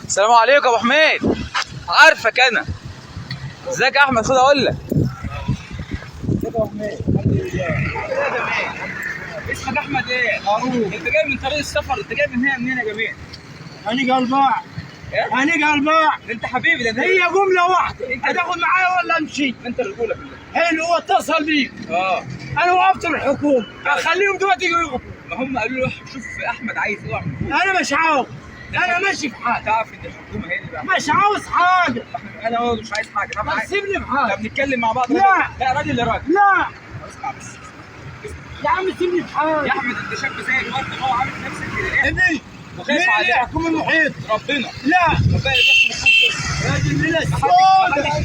السلام عليكم يا ابو حميد. عارفك انا. ازيك يا احمد؟ خد اقول لك. ازيك يا ابو حميد؟ الحمد لله. يا جميل، اسمك احمد ايه؟ معروف. انت جاي من طريق السفر، انت جاي من هنا منين يا جميل؟ هنيجي الباع. ايه؟ هنيجي الباع. انت حبيبي ده. هي جمله واحده، هتاخد معايا ولا امشي؟ انت الرجوله بالله. حلو، هو اتصل بيك. انا وقفت الحكومه، اخليهم دلوقتي يجوا. ما هم قالوا له شوف احمد عايز ايه واعمل. انا مش عاوز، انا ماشي في حالي. تعرف ان الحكومه هي اللي بقى. مش عاوز حاجه. انا هو مش عايز حاجه. طب بس سيبني في حالي. طب نتكلم مع بعض. لا. لا راجل لراجل. لا اسمع بس. يا عم سيبني في حالي. يا احمد انت شاب زي الورد، هو عامل نفسك كده. ابني وخايف مين عليك. اللي يحكم المحيط؟ ربنا. لا ربنا يبارك فيك. يا دي الليله محدش السوداء.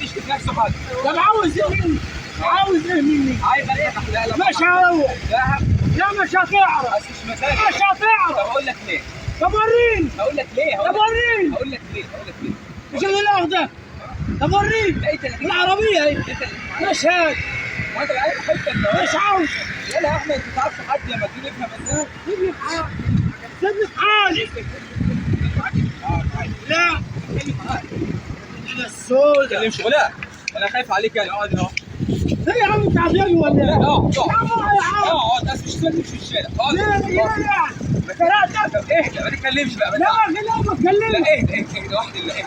يشوف نفسه حد. طب عاوز ايه مني؟ عاوز ايه مني؟ عايز افتح. لا لا مش هروح. لا مش هتعرف. بس مش مزاج. مش هتعرف. طب اقول لك ليه؟ طب وريني. هقول لك ليه؟ طب وريني. هقول لك ليه؟ مش اللي الاخضر. طب وريني. لا انت اللي العربيه اهي. انت اللي مش هاد. وانت عايز حته مش عاوز. يلا يا احمد انت ما تعرفش حد لما تيجي تفهم الناس. سيبني في حالي. سيبني في حالي. لا الليله ما السوداء. تتكلمش ولا انا خايف عليك يعني. اقعد اهو. ايه يا عم انت عطياني ولا لا ايه؟ اقعد يا عم اقعد يا عم. اقعد بس مش تمشي في الشارع. اقعد. لا ثلاثة. طب اهدى ما تتكلمش بقى. لا ما تكلمش. لا اهدى واحد الا اهدى.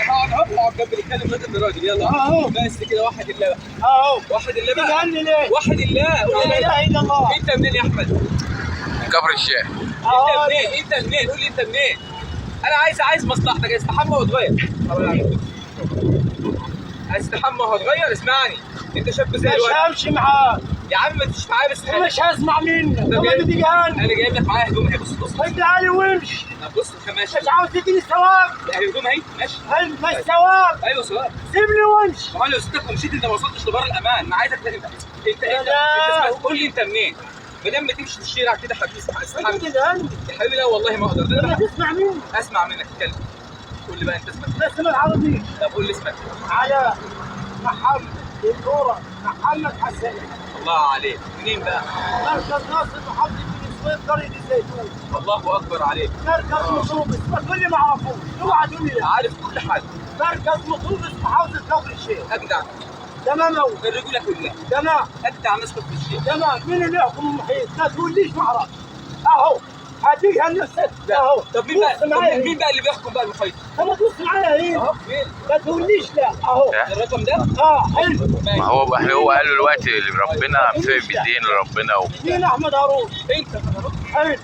اقعد اقعد جنب الكلام راجل لراجل. يلا اهو. بس كده واحد الا بقى. اهو. واحد الا بقى. تجهني ليه؟ واحد الا. لا اله الا الله. انت منين يا احمد؟ كفر الشيخ. انت منين؟ انت منين؟ قول لي انت منين؟ انا عايز مصلحتك. استحمى وتغير. عايز تستحمى وهتغير. اسمعني، انت شاب زي مش الورد. همشي معاك. يا عم ما تمشيش معايا بس. مش هسمع منك. طب طب انت تجهني. انا جايب لك معايا هدوم اهي. بص اديها لي وامشي. طب بص ماشي. مش عاوز تديني ثواب. لا هدوم اهي ماشي. مش ثواب. ايوه سؤال. سيبني وامشي. ما هو لو سبتك ومشيت انت ما وصلتش لبر الامان. ما عايزك انت لا. قول لي انت منين؟ ما دام ما تمشي في الشارع كده حبيبي انت استحمى. تجهني. يا حبيبي لا والله ما اقدر. ده لما انا تسمع مني. اسمع منك. اتكلم. قول لي بقى انت اسمك. بس ما العربية. طب قول لي اسمك. على محمد الكورة محمد حسن. الله عليك. منين بقى؟ مركز ناصر محافظة بني سويف قرية الزيتون. الله اكبر عليك. مركز مطروبس. ما تقول لي ما اعرفوش. اوعى تقول لي لا. عارف كل حاجه. مركز مطروبس محافظة كفر الشيخ. اجدع. تمام أوي. الرجوله كلها. تمام. اجدع ناس في الشيخ. تمام. مين اللي يحكم المحيط؟ ما تقوليش ما اعرفش. اهو هديك لنفسك اهو. طب مين بقى اللي بيحكم بقى المحيط؟ طب ما تبص معايا هنا. اهو فين؟ ما تقوليش لا اهو. الرقم ده؟ حلو. ما هو قال له دلوقتي ربنا فين بالدين لربنا مين احمد هارون؟ انت. حلو.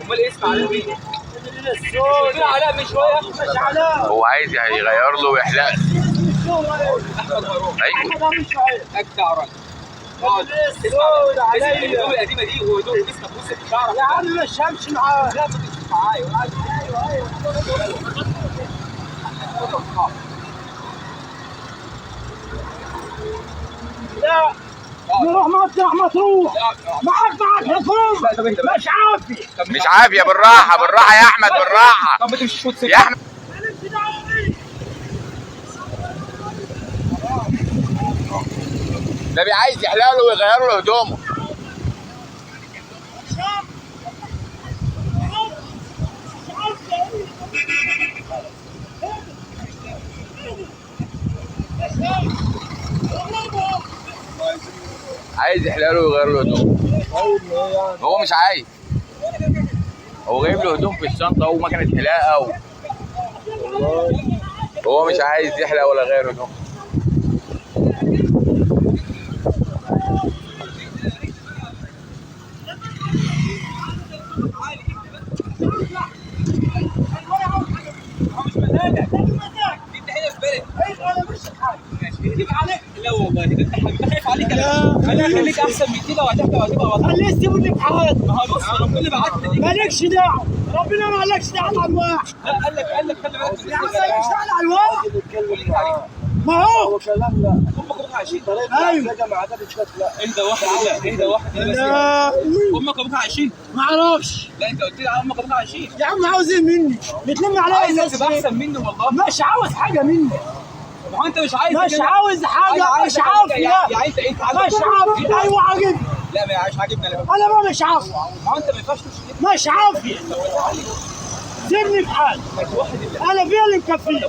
امال اسم علاء مين؟ السود. علاء من شويه. مش علاء. هو عايز يغير له ويحلق. احمد هارون. ايوه. احمد هارون شعيب. اجدع راجل. اقعد. السود عليا. الهدوم القديمه دي وهدوم لسه بص في شعرك. يا عم مش همشي معاك. لا ما تمشيش معايا. ايوه. لا نروح مطرح مطروح. معاك حكومة. مش عافي. مش عافيه. بالراحه يا احمد بالراحه. طب ما تمشيش وتسيب. يا احمد ده عايز يحلق له ويغير له هدومه. عايز يحلق له ويغير له هدومه. هو مش عايز. هو جايب له هدوم في الشنطه ومكنه حلاقه هو مش عايز يحلق ولا غير هدوم. لا والله انت خايف عليك. انا هخليك احسن من كده وهتبقى وضع. خليه يسيبني في حالي. ما هو بص ربنا بعت لي. مالكش دعوة. ربنا ما قالكش تعالى على الواحد. لا قال لك خلي بالك. يا عم مالكش تعالى على الواحد. ما هو كلامنا امك ابوك عايشين. ايوه. اهدى واحد لا امك ابوك عايشين. ما اعرفش. لا انت قلت لي امك ابوك عايشين. يا عم عاوز ايه مني؟ بتلم عليا عايزك الناس تبقى ليه؟ احسن مني والله. مش عاوز حاجة مني. ما هو انت مش عايز. مش عاوز حاجة. مش عاوز. يعني انت مش عاوز. ايوه عاجبني. لا مش عاجبني انا ما مش عارف. ما انت ما ينفعش مش عارف سيبني في حالي. انا فيا اللي مكفيه.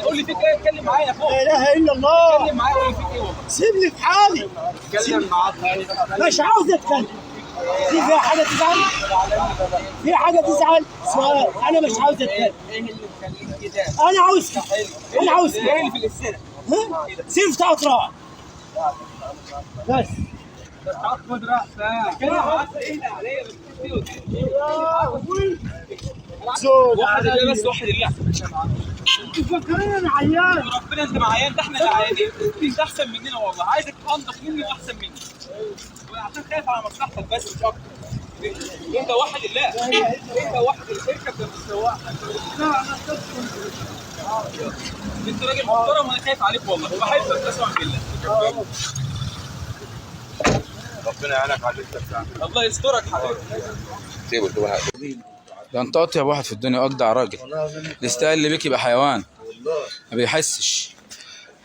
قول لي فيك ايه، اتكلم معايا فوق. لا اله الا الله. اتكلم معايا، قول لي فيك ايه والله. سيبني في حالي. اتكلم معاك. مش عاوز اتكلم. في فيها حاجه تزعل؟ في حاجه تزعل؟ سؤال. انا مش عاوز اتكلم. ايه اللي مخليك كده؟ انا عاوز كده. انا عاوز كده. ايه اللي في السنه؟ سيف تقطع بس. واحد الله بس، واحد الله. مفكرين انا عيان. ربنا انت معايا، انت احنا اللي عيانين. انت احسن مننا والله، عايزك انضف مني واحسن مني. عشان خايف على مصلحتك بس مش اكتر. انت واحد الله. انت واحد اللي اركب جنب السواق. انت راجل محترم وانا خايف عليك والله وبحبك قسما بالله. ربنا يعينك على اللي انت بتعمله. الله يسترك حبيبي. سيبه ده انت اطيب واحد في الدنيا واجدع راجل. اللي يستاهل بيك يبقى حيوان. ما بيحسش.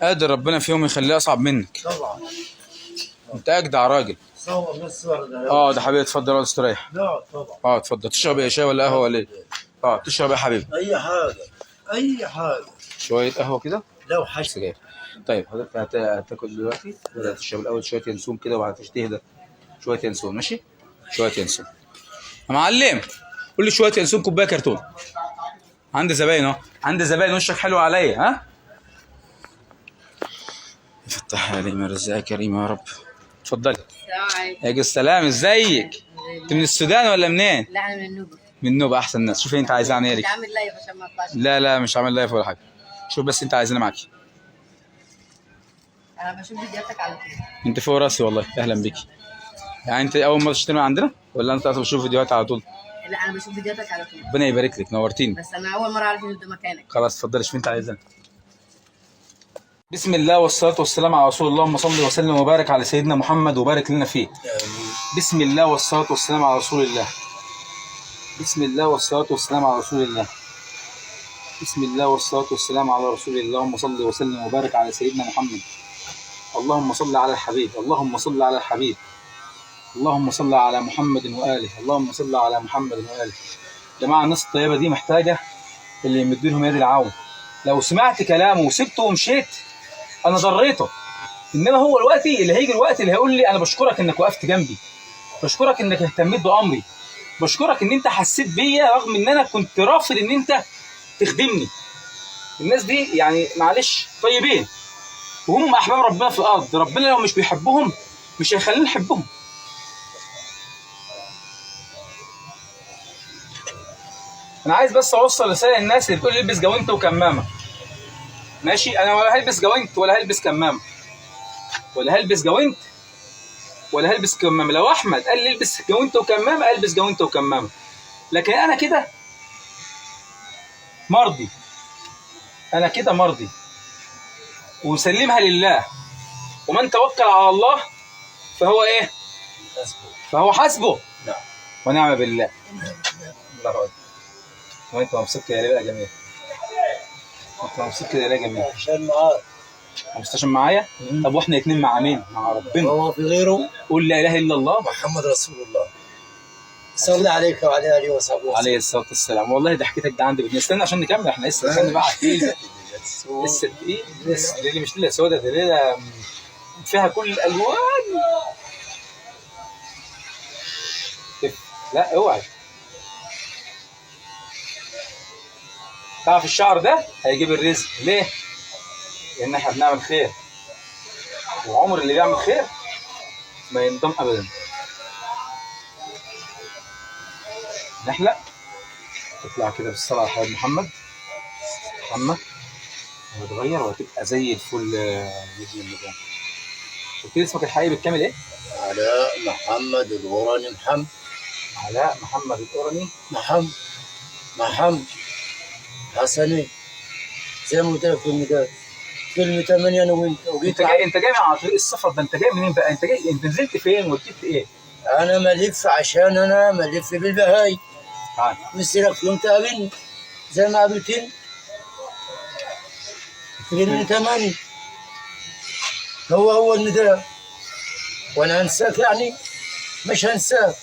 قادر ربنا في يوم يخليه اصعب منك. طبعا. انت اجدع راجل. صور من الصور ده. ده حبيبي اتفضل اقعد استريح. لا طبعا. اتفضل. تشرب ايه، شاي ولا قهوه ولا ايه؟ تشرب ايه يا حبيبي؟ اي حاجه. اي حاجه. شويه قهوه كده؟ لو حاجه. سجاير. طيب حضرتك هتاكل دلوقتي ولا هتشرب الاول شويه ينسون كده وبعد كده تهدى؟ شويه ينسون ماشي؟ شويه ينسون. يا معلم قول لي شويه ينسون كوبايه كرتون. عندي زباين اهو، عندي زباين وشك حلو عليا. ها؟ يفتح علينا رزقك يا كريم يا رب. اتفضلي. السلام عليكم. عليكم السلام، ازيك؟ انت من السودان ولا منين؟ لا انا من النوبه. من النوبه، احسن ناس. شوفي انت عايزاه عن ايه. انت عامل لايف عشان ما اطلعش. لا مش عامل لايف ولا حاجه. شوف بس انت عايزيني معاكي. انا بشوف فيديوهاتك على طول. انت فوق راسي والله، اهلا بيكي. يعني انت اول مره تشتري من عندنا ولا انت بتشوف فيديوهات على طول؟ لا انا بشوف فيديوهاتك على طول. ربنا يبارك لك، نورتيني. بس انا اول مره اعرف ان ده مكانك. خلاص اتفضلي. شوف انت عايزاه. بسم الله والصلاه والسلام على رسول الله. اللهم صل وسلم وبارك على سيدنا محمد وبارك لنا فيه. بسم الله والصلاه والسلام على رسول الله. بسم الله والصلاه والسلام على رسول الله. بسم الله والصلاه والسلام على رسول الله. اللهم صل وسلم وبارك على سيدنا محمد. اللهم صل على الحبيب. اللهم صل على الحبيب. اللهم صل على محمد وآله. اللهم صل على محمد وآله. يا جماعة الناس الطيبة دي محتاجة اللي يمد لهم يد العون. لو سمعت كلامه وسبته ومشيت أنا ضريته. إنما هو الوقت اللي هيجي، الوقت اللي هيقول لي أنا بشكرك إنك وقفت جنبي، بشكرك إنك اهتميت بأمري، بشكرك إن أنت حسيت بيا رغم إن أنا كنت رافض إن أنت تخدمني. الناس دي يعني معلش طيبين وهم أحباب ربنا في الأرض. ربنا لو مش بيحبهم مش هيخلينا نحبهم. انا عايز بس اوصل رساله للناس اللي بتقول البس جوانت وكمامه. ماشي، انا ولا هلبس جوانت ولا هلبس كمامه، ولا هلبس جوانت ولا هلبس كمامه. لو احمد قال لي البس جوانت وكمامه البس جوانت وكمامه، لكن انا كده مرضي. انا كده مرضي ومسلمها لله. ومن توكل على الله فهو ايه؟ فهو حسبه. نعم. ونعم بالله. الله اكبر. وانت مبسوط كده ليه بقى جميل؟ انت مبسوط كده ليه جميل؟ عشان معاك. مبسوط معايا؟ طب واحنا اتنين مع مين؟ مع ربنا. هو في غيره؟ قول لا اله الا الله محمد رسول الله. صلى عليك وعلى اله وصحبه وسلم. عليه الصلاه والسلام. والله ضحكتك ده عندي بنستنى عشان نكمل. احنا لسه دخلنا بقى على التقيل. لسه التقيل. لسه الليله مش ليله سوداء، ده ليله فيها كل الالوان. لا اوعي. تعرف الشعر ده هيجيب الرزق. ليه؟ لان احنا بنعمل خير، وعمر اللي بيعمل خير ما يندم ابدا. نحلق تطلع كده بالصلاه على حبيب محمد وتغير وهتبقى زي الفل باذن الله. قلت لي اسمك الحقيقي بالكامل ايه؟ علاء محمد الغراني محمد. علاء محمد القرني محمد حسني. زي ما قلت لك في الميدان فيلم 8 انا وانت وجيت. انت جاي على طريق السفر ده. انت جاي منين بقى؟ انت نزلت فين وركبت ايه؟ انا ملف عشان انا ملف بالبهاي. تعال. مسيرك يوم تقابلني زي ما قابلتني. فيلم 8 هو الميدان وانا انساك يعني. مش هنساه،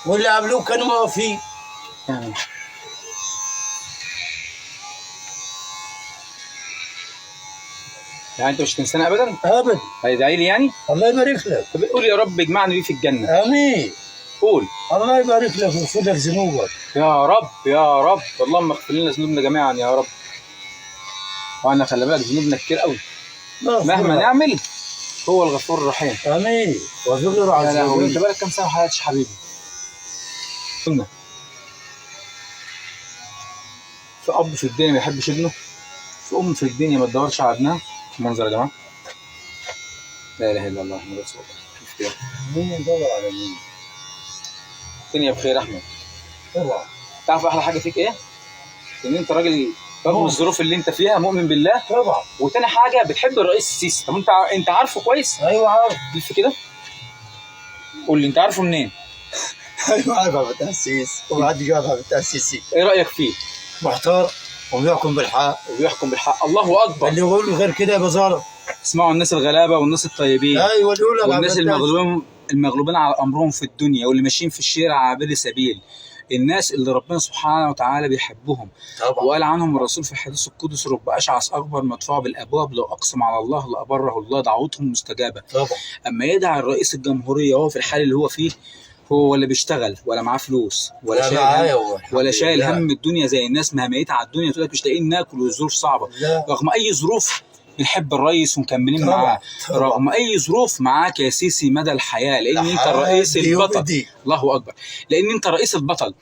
واللي عملوه كانوا موافقين. يعني انت مش هتنسانا ابدا؟ ابدا. هيدعي لي يعني؟ الله يبارك لك. طب قول يا رب اجمعني بيه في الجنه. امين. قول. الله يبارك لك ويغفر لك ذنوبك. يا رب يا رب، اللهم اغفر لنا ذنوبنا جميعا يا رب. وانا خلي بالك ذنوبنا كتير قوي، مهما نعمل هو الغفور الرحيم. امين. وفقر عز وجل. انت بقالك كام سنه ما حياتش حبيبي؟ قلنا في اب في الدنيا ما يحبش ابنه، في ام في الدنيا ما تدورش على ابنها. المنظر يا جماعه، لا اله الا الله محمد رسول الله. مين يدور على مين؟ الدنيا بخير يا احمد. طبعا. تعرف احلى حاجه فيك ايه؟ ان انت راجل رغم الظروف اللي انت فيها مؤمن بالله. طبعا. وتاني حاجه بتحب الرئيس السيسي. طب انت عارفه كويس؟ ايوه عارف. لف كده قول لي انت عارفه منين؟ ايوه عارف عبد الفتاح السيسي، ومحدش يعرف عبد الفتاح السيسي. ايه رايك فيه؟ محترم وبيحكم بالحق. وبيحكم بالحق. الله اكبر. اللي يقول غير كده يبقى ظالم. اسمعوا الناس الغلابه والناس الطيبين. ايوه اللي يقول والناس المغلوبين على امرهم في الدنيا، واللي ماشيين في الشارع عابري سبيل، الناس اللي ربنا سبحانه وتعالى بيحبهم. طبعا. وقال عنهم الرسول في الحديث القدسي: رب اشعث اكبر مدفوع بالابواب لو اقسم على الله لابره الله دعوتهم مستجابه. طبعا. اما يدعي الرئيس الجمهوريه وهو في الحال اللي هو فيه، هو ولا بيشتغل ولا معاه فلوس ولا شايل هم الدنيا زي الناس مهميتها على الدنيا، تقول لك مش لاقيين ناكل والظروف صعبه. رغم اي ظروف بنحب الرئيس ومكملين معاه. رغم اي ظروف معاك يا سيسي مدى الحياه، لان انت الرئيس البطل. الله اكبر. لان انت الرئيس البطل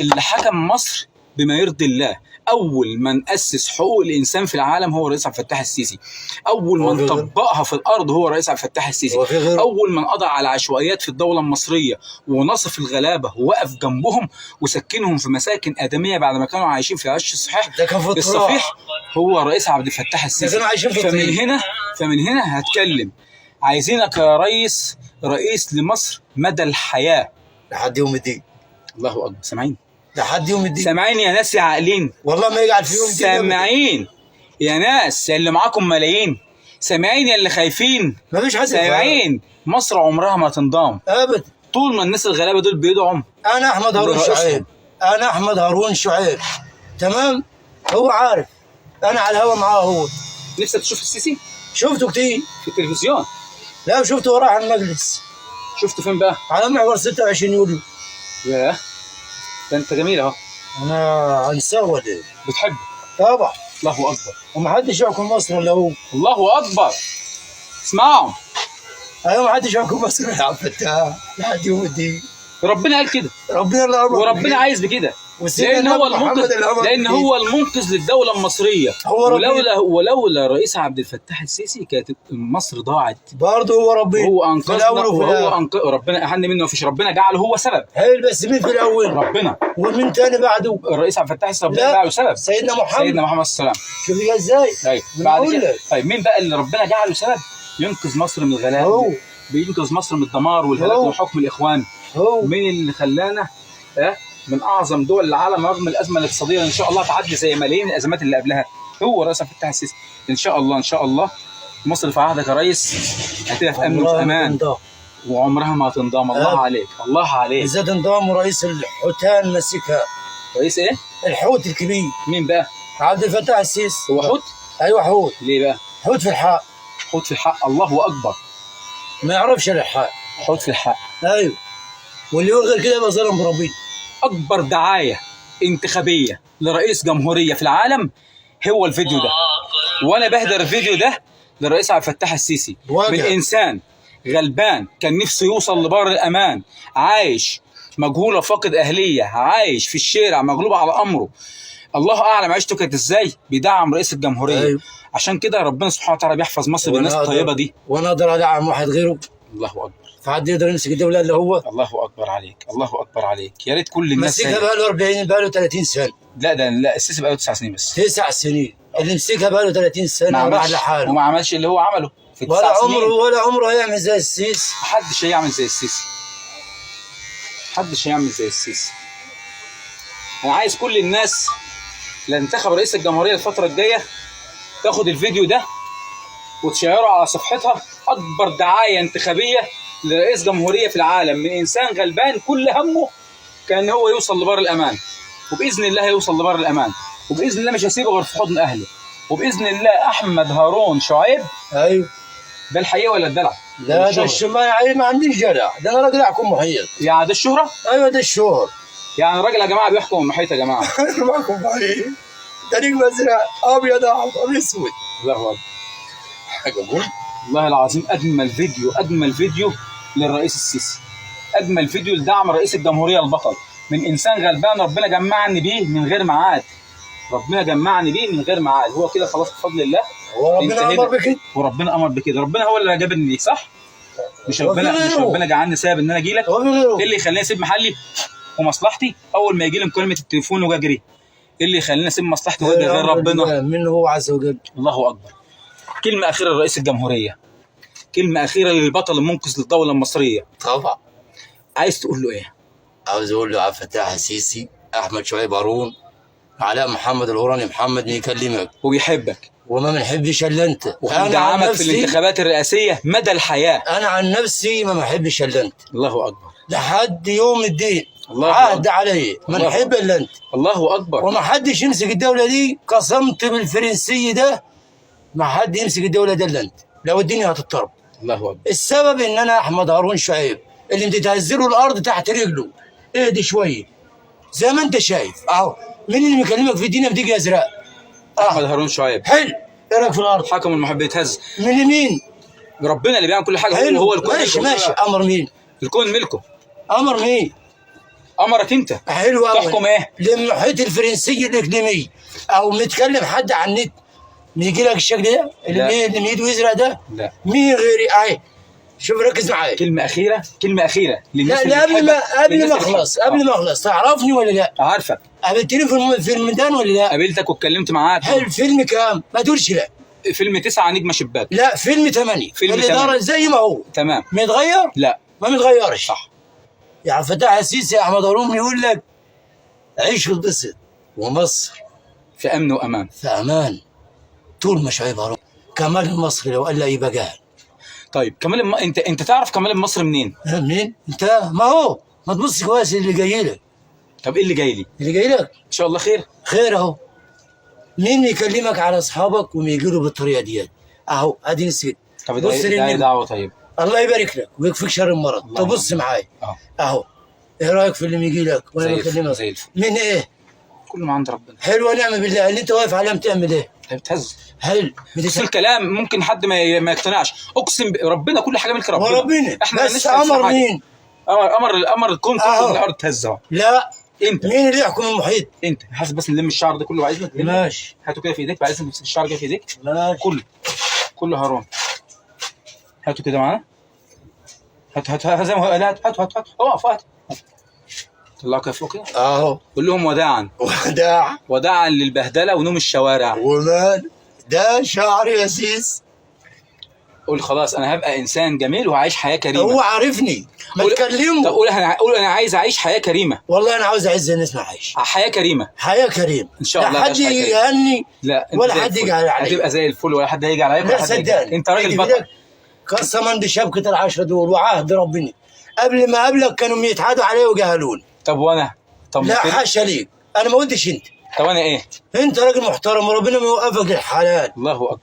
اللي حكم مصر بما يرضي الله. اول من اسس حقوق الانسان في العالم هو الرئيس عبد الفتاح السيسي. اول من طبقها في الارض هو الرئيس عبد الفتاح السيسي. اول من قضى على العشوائيات في الدوله المصريه ونصف الغلابه ووقف جنبهم وسكنهم في مساكن ادميه بعد ما كانوا عايشين في عش الصحيح الصفيح هو الرئيس عبد الفتاح السيسي. فمن هنا هتكلم. عايزينك يا رئيس لمصر مدى الحياه لحد يوم الدين. الله اكبر. سامعين؟ لحد يوم الدين. سامعين يا ناس يا عاقلين؟ والله ما يجعل في يوم الدين. سامعين يا ناس يا اللي معاكم ملايين؟ سامعين يا اللي خايفين؟ مفيش حد. سامعين؟ مصر عمرها ما تنضام ابدا طول ما الناس الغلابه دول بيدعوا. انا احمد هارون شعيب. تمام. هو عارف انا على الهوا معاه. هو نفسك تشوف السيسي؟ شفته كتير في التلفزيون. لا شفته وراه على المجلس. شفته فين بقى؟ على محور 26 يوليو. ياه ده انت جميل اهو. انا انساه ولا ايه؟ بتحبه طبعا. الله اكبر. ومحدش يحكم مصر الا هو. الله اكبر. اسمعوا. ايوه محدش يحكم مصر يا عبد الفتاح لحد يوم الدين. ربنا قال كده. ربنا اللي امر وربنا عايز بكده. لان هو المنقذ للدوله المصريه. ولولا الرئيس عبد الفتاح السيسي كانت مصر ضاعت. برضه هو ربنا. هو انقذنا ربنا احن منه. مفيش ربنا جعله هو سبب. حلو. بس مين في الاول؟ ربنا. ومين تاني بعده؟ الرئيس عبد الفتاح السيسي ربنا جعله سبب. سيدنا محمد صلى الله عليه وسلم. شوف ازاي؟ طيب بعد كده طيب مين بقى اللي ربنا جعله سبب ينقذ مصر من الغلاء؟ بينقذ مصر من الدمار والهلاك وحكم الاخوان. مين اللي خلانا من اعظم دول العالم رغم الازمه الاقتصاديه ان شاء الله تعدي زي ملايين الازمات اللي قبلها؟ هو الرئيس عبد الفتاح السيسي. ان شاء الله مصر في عهدك يا ريس هتبقى في امن وامان وعمرها ما هتنضام. الله عليك الله عليك. بالذات انضام رئيس الحوتان مسكها. رئيس ايه؟ الحوت الكبير. مين بقى؟ عبد الفتاح السيسي. هو حوت؟ ايوه حوت. ليه بقى؟ حوت في الحق. حوت في الحق. الله اكبر. ما يعرفش الحق. حوت في الحق. ايوه. واللي يقول غير كده يبقى ظلم بربنا. اكبر دعايه انتخابيه لرئيس جمهوريه في العالم هو الفيديو ده. وانا بهدر الفيديو ده للرئيس عبد الفتاح السيسي من انسان غلبان كان نفسه يوصل لبر الامان، عايش مجهوله فاقد اهليه، عايش في الشارع مغلوب على امره. الله اعلم عيشته كانت ازاي بيدعم رئيس الجمهوريه. أيوه. عشان كده ربنا سبحانه وتعالى بيحفظ مصر بالناس الطيبه دي. وانا اقدر ادعم واحد غيره؟ الله اكبر. فحد يقدر يمسك الدوله اللي هو؟ الله اكبر عليك الله اكبر عليك. يا ريت كل الناس مسكها بقى له 40 بقى له 30 سنه. لا السيسي بقى له 9 سنين بس. 9 سنين اللي مسكها بقى له 30 سنه وراح لحاله وما عملش اللي هو عمله في 9 سنين. ولا عمره هيعمل زي السيسي. محدش هيعمل زي السيسي. محدش هيعمل زي السيسي. انا عايز كل الناس اللي هتنتخب رئيس الجمهوريه الفتره الجايه تاخد الفيديو ده وتشيره على صفحتها. اكبر دعايه انتخابيه لرئيس جمهوريه في العالم من انسان غلبان كل همه كان هو يوصل لبر الامان، وباذن الله هيوصل لبر الامان، وباذن الله مش هيسيبه غير في حضن اهله، وباذن الله احمد هارون شعيب. ايوه. ده الحقيقه ولا الدلع؟ لا ده الشمال ما عنديش جدع، ده انا راجل احكم محيط. يعني ده الشهره؟ ايوه ده الشهر. يعني الراجل يا جماعه بيحكم المحيط يا جماعه. معكم محيط. طريق مزرعه ابيض احمر اسود. الله اكبر. والله العظيم اجمل فيديو للرئيس السيسي، اجمل فيديو لدعم رئيس الجمهوريه البطل من انسان غلبان ربنا جمعني بيه من غير ميعاد. ربنا جمعني بيه من غير ميعاد، هو كده خلاص بفضل الله. وربنا امر بكده. وربنا امر بكده، ربنا هو اللي جابني ليك صح؟ مش ربنا جعلني سبب ان انا اجي لك. ايه اللي يخليني اسيب محلي ومصلحتي اول ما يجي لي مكالمه التليفون واجي اجري؟ ايه اللي يخليني اسيب مصلحتي واجي غير ربنا؟ من هو عز وجل. الله اكبر. كلمه اخيره لرئيس الجمهوريه، كلمه اخيره للبطل المنقذ للدوله المصريه. طبعا. عايز تقول له ايه؟ عاوز اقول له عبد الفتاح السيسي، احمد شعيب هارون، علاء محمد الهوراني محمد بيكلمك وبيحبك وما بنحبش الا انت، وبيدعمك في الانتخابات الرئاسيه مدى الحياه. انا عن نفسي ما بحبش الا انت. الله اكبر. لحد يوم الدين الله عهد علي ما نحب الا انت. الله اكبر. وما حدش يمسك الدوله دي، قسمت بالفرنسي ده ما حد يمسك الدوله دي الا انت، لو الدنيا هتضطرب. الله اكبر. السبب ان انا احمد هارون شعيب اللي انت تهزله الارض تحت رجله. اهدي شويه زي ما انت شايف اهو. مين اللي مكلمك في الدنيا بتيجي ازرق؟ احمد هارون شعيب. حلو. ايه رايك في الارض؟ حكم المحب يتهز. من مين؟ ربنا اللي بيعمل كل حاجه. حلو. هو الكون. ماشي امر مين؟ الكون ملكه. امر مين؟ امرك انت. حلو قوي. تحكم ايه؟ للمحيط الفرنسي الاقليمي او متكلم حد عن النت بيجي لك الشكل ده اللي ايده يزرق ده؟ لا. مين غيري؟ اهي شوف ركز معايا. كلمه اخيره للناس لا قبل ما اخلص تعرفني ولا لا؟ عارفك. قابلتني في الميدان ولا لا؟ قابلتك واتكلمت معاك. حلو. فيلم كام؟ ما تقولش لا. فيلم 9 نجمه شباك. لا فيلم 8. فيلم الاداره زي ما هو. تمام. متغير؟ لا ما متغيرش. صح. يا عبد الفتاح السيسي يا احمد هارون يقول لك عيش واتبسط ومصر في امن وامان. في امان طول ما شعيب هارون. كمال المصري لو قال لا يبقى جاهل. طيب كمال انت تعرف كمال المصري منين؟ منين؟ انت ما هو ما تبص كويس اللي جاي لك. طب ايه اللي جاي لي؟ اللي جاي لك ان شاء الله خير. خير اهو. مين يكلمك على اصحابك ويجي له بالطريقه ديت اهو. ادي نسيت. طب ده دعوه. طيب الله يبارك لك ويكفيك شر المرض. طب بص معايا اهو. ايه رايك في اللي يجي لك وانا بكلمك؟ زي الفل. من ايه؟ كله من عند ربنا. حلوه نعمه بالله. اللي انت واقف عليها بتعمل ايه؟ بتهز. حلو. بس الكلام ممكن حد ما يقتنعش. اقسم ربنا كل حاجه ملك ربنا. وربنا احنا بس امر مين؟ امر الكون كله الارض تهز اهو. لا انت. مين اللي يحكم المحيط؟ انت حاسس بس نلم الشعر ده كله وعايزنا ماشي. هاتوا كده في ايديك وعايزنا نمسك الشعر كده في ايديك. ماشي. كله هارون. هاتوا كده معانا. هات زي ما هو. هات اقف. هات طلعوا كده فوق كده اهو. قول لهم وداعا. وداعا للبهدله ونوم الشوارع. ومال ده شعر يا سيس. قول خلاص انا هبقى انسان جميل وهعيش حياه كريمه. هو عارفني ما تكلمه. طب قول انا عايز اعيش حياه كريمه. والله انا عاوز اعز الناس ما اعيش حياه كريمه. حياه كريمه ان شاء الله. لا حد يهني ولا حد يجي عليا. هتبقى زي الفل ولا حد هيجي عليك. لا صدقني انت راجل بطل. قسما بشبكه العشره دول وعهد ربنا قبل ما اقابلك كانوا يتعادوا علي وجهلوني. طب وانا؟ طب لا حاشا ليك. انا ما قلتش انت. طب انا ايه؟ انت راجل محترم وربنا ما يوقفك للحلال. الله اكبر.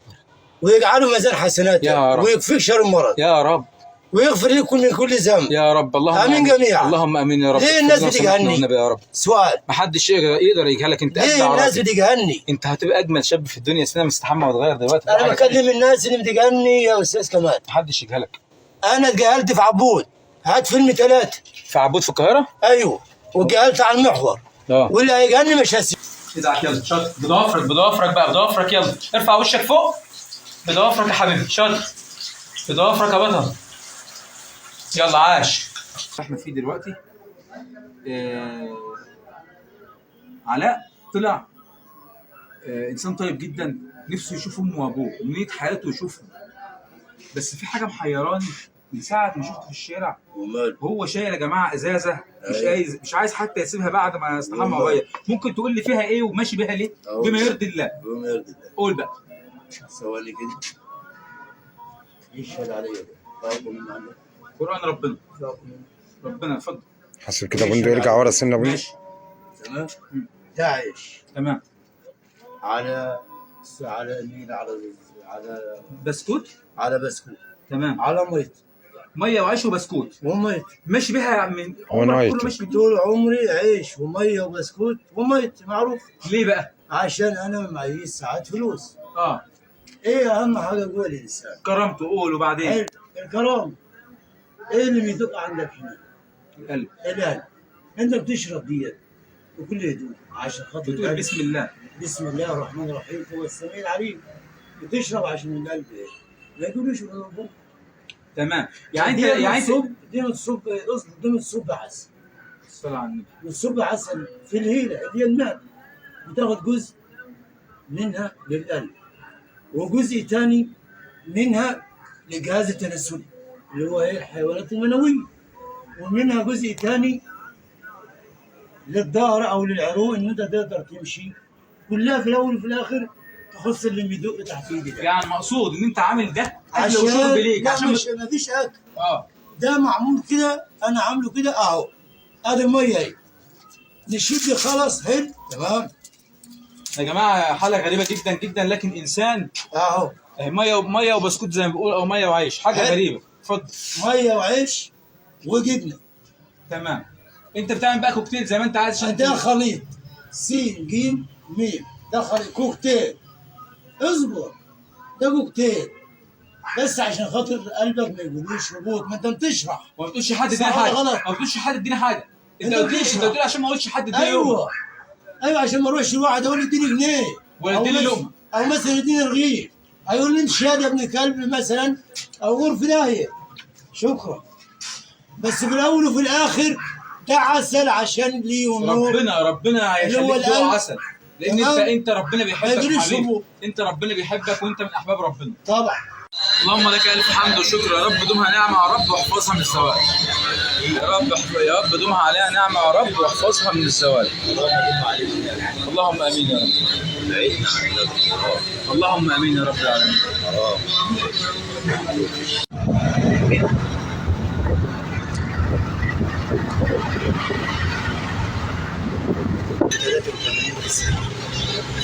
ويجعله ميزان حسناتك يا رب. ويكفيك شر المرض يا رب. ويغفر لك من كل ذنب يا رب. اللهم امين جميعا. اللهم امين يا رب. ليه الناس بتجهلني؟ يا رب. سؤال. ما حدش يقدر يجهلك. انت ليه الناس بتجهلني؟ انت هتبقى اجمل شاب في الدنيا. سنه مستحمى وتغير دلوقتي. انا بكلم الناس اللي بتجهلني يا استاذ كمال. ما حدش يجهلك. انا اتجهلت في عبود. هات فيلم 3 في عبود في القاهره. ايوه. واتجهلت على المحور. واللي هيجهلني مش هسيب. ادعك يلا شاطر. بضوافرك بقى. بضوافرك يلا. ارفع وشك فوق. بضوافرك يا حبيبي. شاطر. بضوافرك يا بطل. يلا عاش. احنا فيه دلوقتي علاء طلع انسان طيب جدا. نفسه يشوف امه وابوه ومنية حياته يشوفهم. بس في حاجه محيراني من ساعه ما شفته في الشارع. هو شايل يا جماعه ازازه مش عايز حتى يسيبها بعد ما استحمى وغير. ممكن تقول لي فيها ايه وماشي بيها ليه؟ بما يرضي الله. بما يرضي الله. قول بقى. ثواني كده. يشهد عليا ده. طيب من عندك. قرآن ربنا اتفضل. حسب كده بندق يرجع ورا سنه بندق. ماشي تمام. تعيش تمام. على مين؟ على بسكوت. على بسكوت. تمام. على ميت ميه وعيش وبسكوت وميت. ماشي بيها من ونايت. كله ماشي. طول عمري عيش وميه وبسكوت وميت، معروف. ليه بقى؟ عشان انا معيش ساعات فلوس. اه ايه اهم حاجه جوه الانسان؟ كرمته قول وبعدين. حلو. الكرام. ايه اللي بيدق عندك هنا؟ القلب. القلب. انت بتشرب ديت بكل هدوء عشان خاطر بتقول القلب. بسم الله. بسم الله الرحمن الرحيم هو السميع العليم. بتشرب عشان القلب ايه؟ ما يقولوش من البق. تمام. يعني انت دي الصب اصل دي الصب عسل. الصلاة على النبي. والصب عسل في الهيله اللي هي الماء، بتاخد جزء منها للقلب وجزء ثاني منها للجهاز التناسلي اللي هو ايه؟ الحيوانات المنويه، ومنها جزء ثاني للظهر او للعروق ان انت تقدر تمشي. كلها في الاول وفي الاخر تخص اللي بيدق تحت ايدي ده. يعني مقصود ان انت عامل ده اكل عشان وشرب ليك لا عشان مش ما فيش اكل. اه ده معمول كده، انا عامله كده اهو. ادي الميه اهي، نشد خلاص. حلو تمام. يا جماعه حاله غريبه جدا جدا، لكن انسان اهو ميه وبسكوت زي ما بيقول، او ميه وعيش، حاجه حلو. غريبه. اتفضل. ميه وعيش وجبنه. تمام. انت بتعمل بقى كوكتيل زي ما انت عايز عشان ده خليط س ج م. ده خليط كوكتيل. اصبر، ده كوكتيل بس عشان خاطر قلبك ما يقولوش هبوط. ما انت بتشرح. ما بتقولش حد اديني صح حاجه، غلط. ما بتقولش حد اديني حاجه. انت انت قلت لي بتشرح. انت قلت لي عشان ما اقولش حد اديني يوم. ايوه عشان ما اروحش لواحد اقول له اديني جنيه ولا اديني لقمه، او مثلا اديني رغيف، هيقول لي انت شهاده يا ابن كلب مثلا، او غور في داهيه. شكرا. بس في الاول وفي الاخر ده عسل عشان ليه نور. ربنا اللي هو هيخليك جوه القلب. عسل، لان تمام. انت ربنا ما بيحبك يجيليش حبيبي. هبوط. انت ربنا بيحبك وانت من احباب ربنا. طبعا. اللهم لك الف حمد وشكر يا رب، دومها نعمه يا رب واحفظها من الزوال. يا رب دومها عليها نعمه يا رب واحفظها من الزوال. اللهم امين يا رب. اللهم امين يا رب العالمين.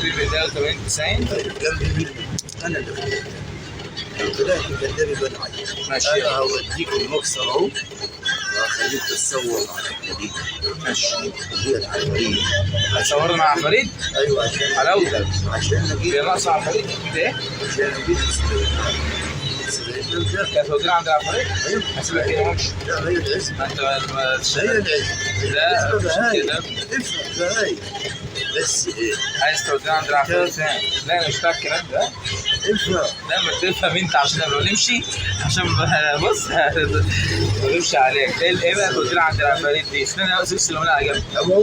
في بداية 90 انا اللي طلعت كدابي بنعي. ماشي. انا هوديك المكسر اهو وهخليك تتصور مع الحديد. ماشي. هي العفاريت. هتصورنا مع عفاريت؟ ايوه عشان حلاوتك. عشان هي اجيب ناقصة عفاريت ايه؟ عشان اجيب كانت ودينا عند العفاريت؟ ايوه. هسيبك كده وامشي. لا هي العزم. ما انت هي العزم. لا مش افهم كده. افهم بهاي. بس ايه؟ عايز تودينا عند العفاريت ثاني؟ لا انا مش بتاع الكلام ده. افهم. لا ما تفهم انت عشان لما نمشي، عشان بص نمشي عليك. ايه بقى تودينا عند العفاريت دي؟ استنى سيب السلمون على جنب. اما هو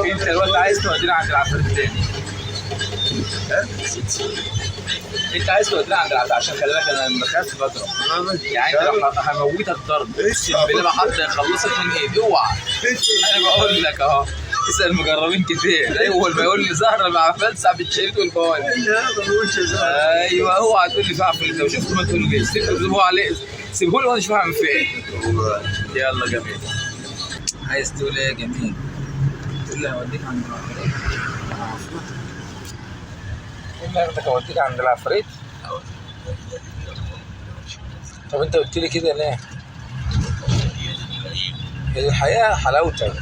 انت دلوقتي عايز تودينا عند العفاريت تاني. انت عايز تودينا عند العفاريت عشان خلي بالك انا لما بخاف بضرب. يعني انت لو هموتك ضرب اقسم بالله ما حد يخلصك من ايدي. اوعى. انا بقول لك اهو، اسال المجربين كتير. اول ما يقول لي زهره مع فلسع بتشيل والبوالي. لا ما بقولش زهره. ايوه اوعى تقول لي فعل انت شفت ما تقول لي سيبه عليه، سيبه لي وانا اشوف هعمل فيه ايه. يلا جميل. عايز تقول ايه يا جميل؟ تقول لي هوديك عند العفاريت. ايه اللي اوديك عند العفاريت؟ طب انت قلت لي كده ليه؟ هي الحقيقه حلاوتك،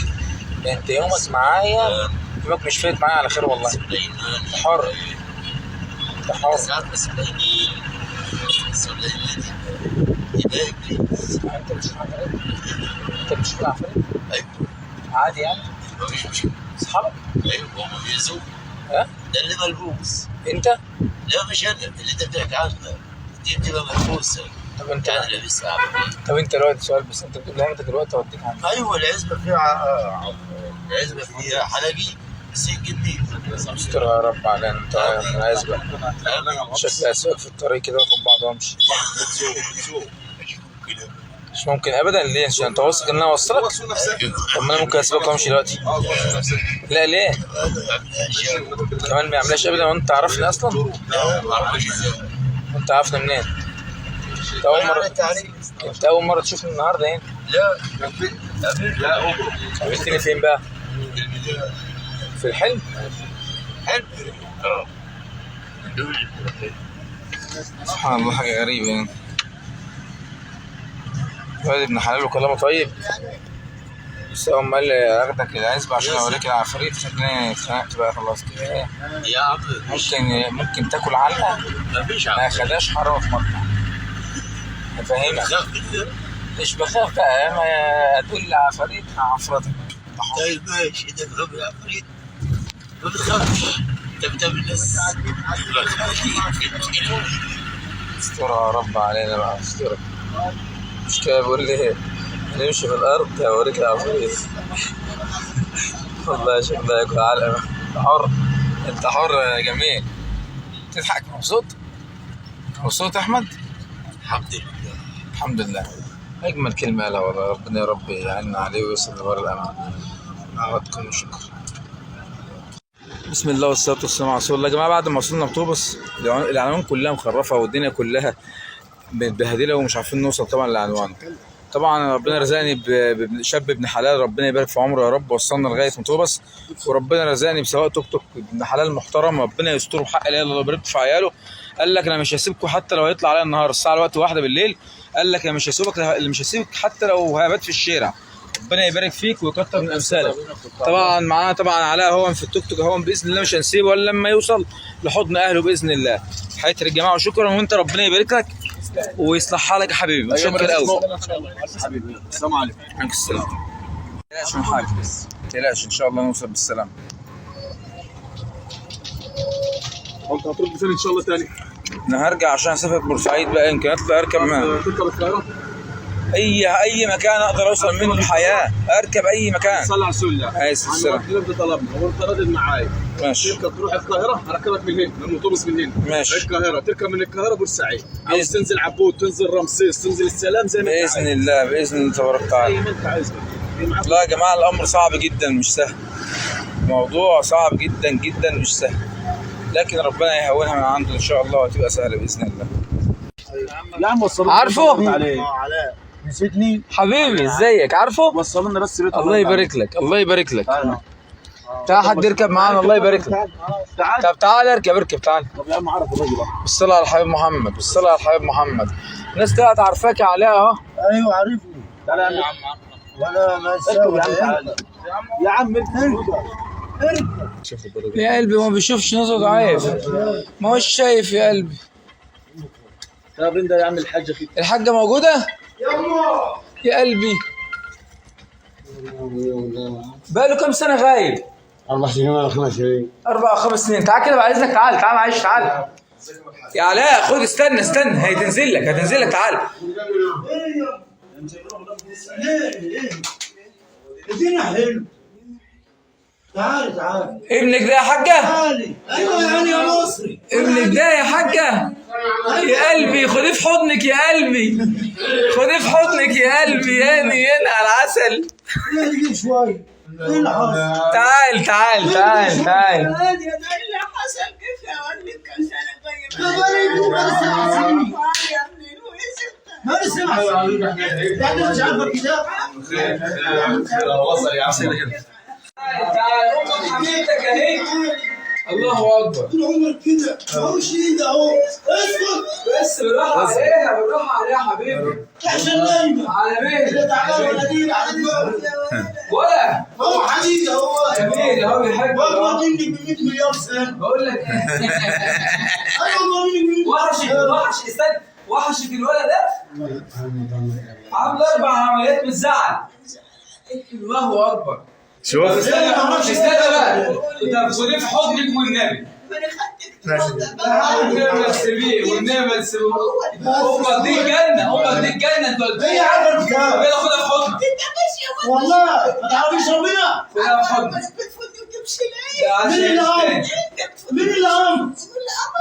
انت يومك معايا يومك مش فايت معايا على خير والله. حر انت حر. انت مش عفاريت؟ انت مش عفاريت؟ ايوه عادي يعني؟ مفيش مشكله. اصحابك؟ ايوه هم بيزوا. ها؟ ده اللي ملبوس. انت؟ لا مش انا اللي انت بتحكي عنها دي بتبقى ملبوسه. طب انت انا لابسها عفريت. طب انت دلوقتي سؤال بس، انت بتقول لي انت دلوقتي اوديك عند ايوه العزبه فيها العزبه فيها حلقي سنجنين. استر يا رب علينا. انت عايز بقى شكلي اسواق في الطريق كده واخد بعض وامشي. مش ممكن ابدا. ليه؟ عشان انت واثق ان انا اوصلك؟ طب ما انا ممكن اسيبك وامشي دلوقتي. لا ليه؟ كمان ما يعملهاش ابدا وانت تعرفني اصلا؟ لا ما اعرفش ازاي. انت عارفني منين؟ انت اول مره انت اول مره تشوفني النهارده هنا؟ لا قابلتني فين بقى؟ في الحلم؟ سبحان الله، حاجه غريبه يعني. الواد ابن حلال وكلامه طيب، بس اول ما قال لي اخدك العزبه عشان اوريك العفاريت خدني اتخنقت بقى خلاص كده. يا عم ممكن تاكل علقه مفيش ما خداش حراره في مطعم. افهمك مش بخاف بقى، ما تقول لي عفاريت هعفرتك. طيب ماشي، اذا بتخاف العفاريت ما بتخافش، انت بتقابل الناس استرها يا رب علينا بقى، استرها. مش كده بيقول لي نمشي في الارض هوريك العفاريت. والله يا شيخ ده ياكل علقه. انت حر، انت حر يا جميل. تضحك مبسوط؟ مبسوط يا احمد؟ الحمد لله. الحمد لله، اجمل كلمه قالها والله. ربنا يا رب يعيننا عليه ويوصل لبر الامان. عودكم وشكرا. بسم الله والصلاه والسلام على رسول الله. يا جماعه بعد ما وصلنا بطوبس العنوان كلها مخرفه والدنيا كلها متبهدله ومش عارفين نوصل طبعا للعنوان. طبعا ربنا رزقني بشاب ابن حلال، ربنا يبارك في عمره يا رب، وصلنا لغايه مطوبس. وربنا رزقني بسواق توك توك ابن حلال محترم، ربنا يستره بحق لا اله الا الله ويبارك في عياله. قال لك انا مش هسيبكم حتى لو هيطلع عليا النهار الساعه الوقت 1 بالليل. قال لك انا مش هسيبك حتى لو هبات في الشارع. ربنا يبارك فيك ويكتر من امثالك. طبعا معانا طبعا علاء هون في التوك توك هون، باذن الله مش هنسيبه الا لما يوصل لحضن اهله باذن الله. حياتي الجماعه وشكرا، وانت ربنا يبارك لك ويصلح حالك يا حبيبي. متشكر قوي حبيبي. السلام عليكم. وعليكم السلام. ما تقلقش من حاجه، بس ما تقلقش ان شاء الله نوصل بالسلامه. انت هترد فين ان شاء الله تاني؟ انا هرجع عشان اسافر بورسعيد بقى، يمكن اطلع اركب تركب الطياره؟ اي مكان اقدر اوصل منه الحياه، اركب اي مكان. صلى على رسول الله. عليه السلام. عندنا طلبنا وانت راضي معايا. ماشي. تركب تروح القاهره هركبك من هنا، من مطوبس من هنا. ماشي. القاهره تركب من القاهره بورسعيد، عاوز تنزل عبود، تنزل رمسيس، تنزل السلام زي ما باذن الله باذن الله تبارك وتعالى. زي ما انت عايز. لا يا جماعه الامر صعب جدا مش سهل. الموضوع صعب جدا جدا مش سهل، لكن ربنا يهونها من عنده ان شاء الله وهتبقى سهله باذن الله. يا عم وصلوا عارفه؟ علاء نسيتني حبيبي ازيك؟ عارفه؟ وصلوا لنا بس بيت الله يبارك لك، الله يبارك لك. تعال حد يركب معانا، الله يبارك لك. تعال. طب تعال اركب تعال. طب يا عم عرف الراجل. بالصلاه على الحبيب محمد، بالصلاه على الحبيب محمد. الناس طلعت عارفاك يا علاء اهو. ايوه عارفني. تعال يا عم. ولا ما تسوي يا عم يا قلبي ما بيشوفش نظره ضعيف، ما هوش شايف يا قلبي. طب انت يا عم الحاجه خير. الحاجه موجوده؟ يا قلبي بقاله كام سنه غايب؟ 4 سنين ولا 5 سنين. 4 أو 5 سنين. تعال كده بعد اذنك، تعال معلش تعال يا علاء. خد استنى هتنزل لك تعال. الدنيا حلو. تعال ابنك ده يا حاجه؟ تعالي. ايوه يعني يا مصري. ابنك ده يا حاجه؟ يا قلبي خديه في حضنك يا قلبي، خديه في حضنك يا قلبي. ياني على العسل. اهدي شوي. ايه اللي حصل؟ تعال هادي ايه اللي حصل؟ كيف اوريك كم سنه طيب؟ يا ابني ما نسمع. يعني مش عارفه الكتاب. وصل يا عم. تعال امك حبيبتك اهي. الله اكبر. طول عمرك كده. اهو شديد اهو. اسكت. بس بالراحه عليها حبيبي. عشان نايمه. على مهلك. تعالى وناديل على الباب. ولا هو حديد اهو. جميل اهو بيحبك. واكبر منك ب 100 مليار سنه. بقول لك اكبر منك وحشت الولد ده. عامل 4 عمليات من الزعل. الله اكبر. شوف استنى بقى. طب خديه في حضنك والنبي. والنبي ما تسيبيه، والنبي ما تسيبيه. امك دي الجنه انت قلت هي عارفه الكلام. كده. خدها في حضنك والله ما تعرفيش ربنا. خدها في حضنك. مين اللي امر؟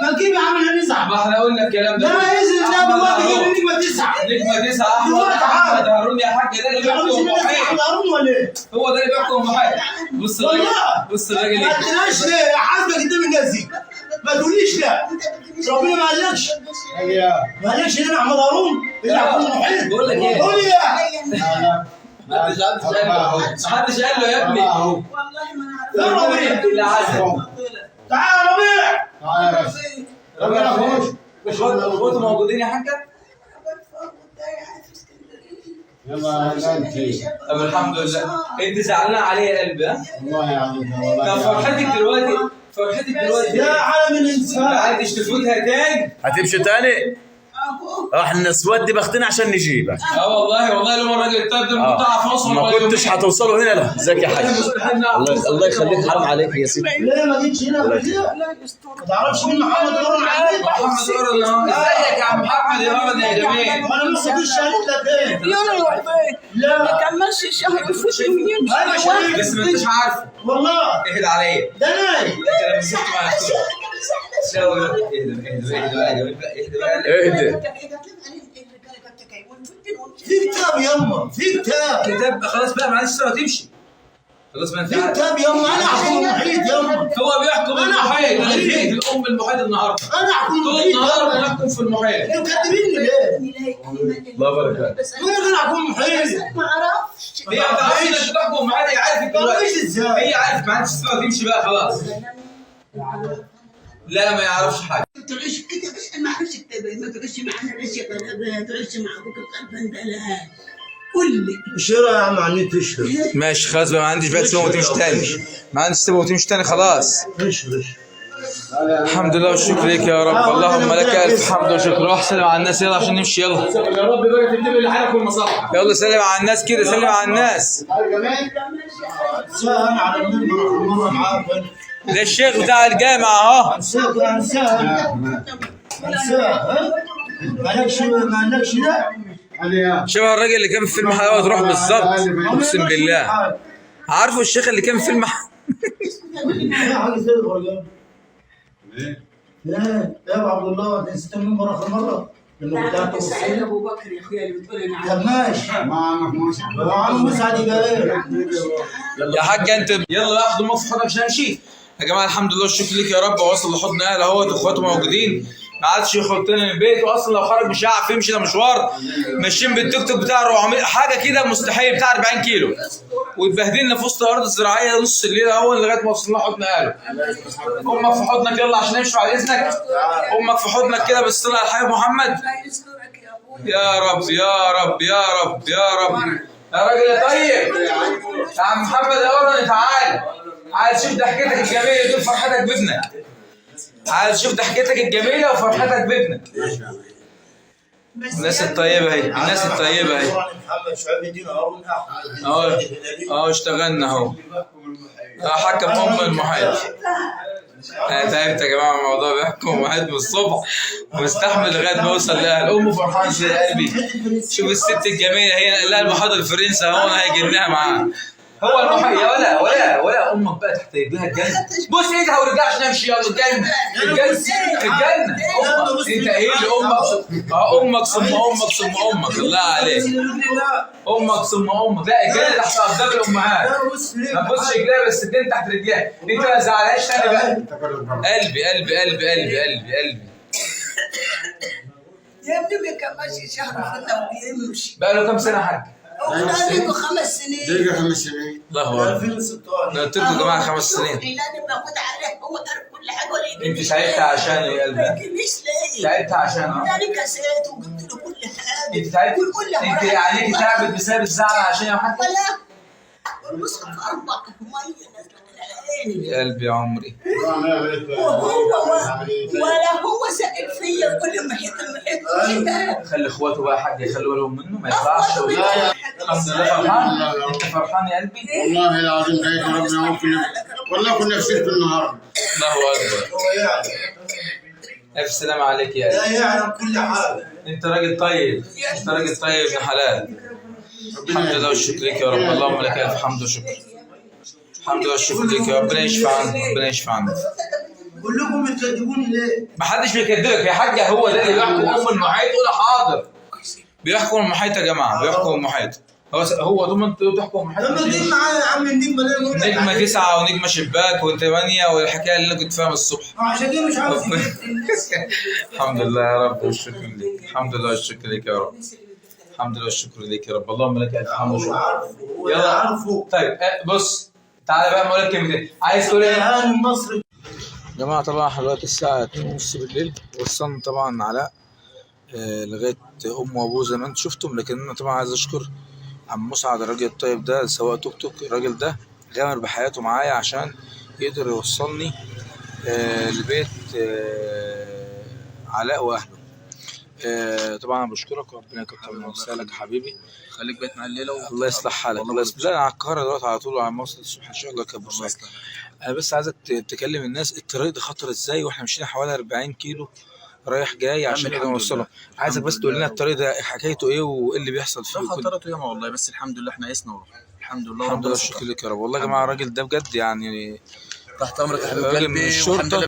ما تجيب يا عم انا نزعل. ما احنا قلنا الكلام ده. لا يزن ده بالله تجيب النجمه 9. نجمه 9 احمد هارون يا حاج. ده اللي بيحكم ام حي. هارون ولا ايه؟ هو ده اللي بيحكم ام حي. بص الراجل. والله بص الراجل ما تناش ليه؟ حاسبه قدام الناس دي. ما تقوليش لا. ربنا ما قالكش. ما قالكش ان انا احمد هارون اللي هكون محيط. بقول لك ايه؟ قول لي يا محدش قال له يا ابني. والله ما يا ربيع. اللي عسل. تعال يا ربيع. تعالى بس ربنا يخش. اخواته موجودين يا حاجه؟ يلا انت طب الحمد لله. انت زعلانه عليه يا قلبي ها؟ والله يا عم طب فرحتك دلوقتي يا عالم الانسان. ما عادش تفوتها تاني. هتمشي تاني؟ احنا نسود بختنا عشان نجيبك. والله لما الراجل الطيب ده المقطع في مصر ما كنتش هتوصلوا هنا. لا ازيك يا حاج؟ الله يخليك، حرام عليك يا سيدي. ليه ما جيتش هنا قبل كده؟ ما تعرفش مين محمد هارون عليك؟ محمد هارون ازيك يا عم محمد يا هارون يا جميل. انا ما كنتش قالت لك ايه؟ لا ما كملش الشهر وفوت يمين. انا شايف بس ما انتش عارفه. والله اهد عليا. ده نايم. انت لما شفت معاك اهدى. في كتاب يما، في كتاب خلاص بقى معلش سوا تمشي. خلاص ما انت في عارف. كتاب يما. انا احكم المحيط يما. هو بيحكم المحيط. انا جيت الام المحيط النهارده. انا احكم طول المحيط النهار يما. بنحكم في المحيط. انتوا مكذبيني ليه؟ الله يبارك فيك. مين اللي احكم المحيط؟ ما اعرفش. هي عارفه انك بتحكم معاها. هي عارفه طب دلوقتي. ايش ازاي؟ هي عارفه ما عادش تسمع تمشي بقى خلاص. لا ما يعرفش حاجه. تعيش كده بس ما اعرفش ما تعيش معنا ليش يا غلابه تعيش مع ابوك القلب ده لا قول لي اشهرها يا عم على النت اشهر. ماشي خلاص بقى ما عنديش بقى تسيبه وتمشي تاني. ما عنديش تسيبه وتمشي تاني خلاص. اشهر. الحمد لله والشكر ليك يا رب. اللهم لك الف حمد وشكر. روح سلم على الناس يلا عشان نمشي يلا. يا رب بقى تنتبه لحالك والمصالح. يلا سلم على الناس كده. سلم على الناس. انساها على المنبر مره معاك. ده الشيخ بتاع الجامع اهو. انساها انساها. ها؟ مالكش لا؟ شبه الراجل اللي كان في فيلم حلاوه تروح بالظبط. اقسم بالله. عارفه الشيخ اللي كان في فيلم لا يا ابو عبد الله انت نسيت المنبر اخر مره لما كنت سعيد ابو بكر يا اخويا اللي بتقول انا طب ماشي عم مسعد يبقى ايه؟ يا حاج انت. يلا اخدوا الموقف حضرتك عشان نمشي. يا جماعه الحمد لله والشكر ليك يا رب. وصل لحضن اهله اهوت اخواته موجودين. ما عادش يخرج تاني من البيت. واصلا لو خرج مش هيعرف يمشي. ده مشوار ماشيين بالتوك توك بتاع 400 حاجه كده مستحيل بتاع 40 كيلو. واتبهدلنا في وسط الارض الزراعيه نص الليل اهو لغايه ما وصلنا حضن اهله. امك في حضنك يلا عشان نمشي بعد اذنك. امك في حضنك كده بالصلاه على الحبيب محمد. يا رب يا رب يا رب يا رب. يا راجل يا طيب. يا عم محمد يا ورني تعال. عايز شوف ضحكتك الجميله دي وفرحتك بابنك. عايز شوف ضحكتك الجميله وفرحتك بابنك. الناس الطيبه اهي. الناس الطيبه اهي. محمد شعيب الدين هارون اهو اشتغلنا اهو. حكم ام المحيط. انا تعبت يا جماعه من الموضوع. بيحكم المحيط من الصبح ومستحمل لغايه ما اوصل لاهل. امه فرحان في قلبي. شوف الست الجميله هي لها المحاضره الفرنسي اهو. انا هيجنها معاها. هو المحيط يا ولا امك بقى تحت رجلها الجنه. بص ايدها ورجلها عشان امشي. يلا الجنه الجنه. امك انت ايه اللي امك ثم امك ثم امك. الله عليك. امك ثم امك. لا الجنه تحت اقدام الامهات. ما تبصش رجلها بس الدين تحت رجلها. انت ما تزعلهاش تاني بقى. قلبي قلبي قلبي قلبي قلبي قلبي. يا ابني ما كملش شهر فضل ويمشي. بقى له كام سنه يا حاج؟ له 5 سنين. 5 سنين. الله اكبر. 2016. ده قلت لكم يا جماعه 5 سنين. لازم باخد عليه هو تعرف كل حاجه ولا انت تعبت عشان يا قلبي. مش لاقي. تعبت عشان اداني كاسات وجبت له كل حاجه. انت تعبت. وكل انت عينيكي تعبت بسبب الزعل عشان يا حاج. ولا والمصحف 4 ميه نازله على عيني. يا قلبي يا عمري. ولا هو سائل فيا كل ما حيط المحيط. خلي اخواته بقى يا حاج يخلوا بالهم منه ما يطلعش. الحمد لله فرحان. انت فرحان يا قلبي. والله العظيم خير ربنا ممكن. والله كنا في سيرة النهارده. الله اكبر. هو يعني الف سلامة عليك يا لا قلبي. يعلم كل حاجه. انت راجل طيب. انت راجل طيب ابن حلال. الحمد لله والشكر لك يا رب. اللهم لك الف حمد وشكر. الحمد لله والشكر لك يا رب. ربنا يشفى عنك. ربنا يشفى عنك. كلكم بتكذبوني ليه؟ ما حدش بيكذبك يا حاجه. هو ده اللي بيحكم ام المحيط. قول حاضر. بيحكم المحيط يا جماعه. بيحكم المحيط. هو دول انتوا تحكم لما تجيب معايا يا عم النجمه اللي انا بقول لك نجمه عليها. 9 ونجمه شباك و8 والحكايه اللي انا كنت فاهمها الصبح. عشان كده مش عارف الحمد لله يا رب والشكر لك، الحمد لله والشكر لك يا رب، الحمد لله والشكر لك يا رب، اللهم لك الحمد والشكر. يلا عارفه. طيب بص تعالى بقى اقول لك كلمتين، عايز تقول ايه؟ اهل مصر يا جماعه طبعا احنا دلوقتي الساعه 2:30 بالليل، وصلنا طبعا علاء لغايه امه وابوه زي ما انتم شفتم، لكن انا طبعا عايز اشكر عم مسعد الراجل الطيب ده سواق توك توك. الراجل ده غامر بحياته معايا عشان يقدر يوصلني لبيت علاء واهله. طبعا انا بشكرك وربنا يكتر من امثالك يا حبيبي، خليك بيت مع الليله الله يصلح حالك. الله يصلح. لا انا على القاهره دلوقتي على طول، على مصر الصبح ان شاء الله كبر صحيح. انا بس عايزك تكلم الناس الطريق ده خطر ازاي، واحنا مشينا حوالي 40 كيلو رايح جاي عشان نقدر نوصله. عايزك بس تقول لنا الطريق ده حكايته ايه وايه اللي بيحصل فيه. خطرته ياما والله، بس الحمد لله احنا قسنا الحمد لله. الحمد لله والشكر لك يا رب. والله يا جماعه الراجل ده بجد يعني تحت امرك يا حبيب راجل من قلبي، الشرطه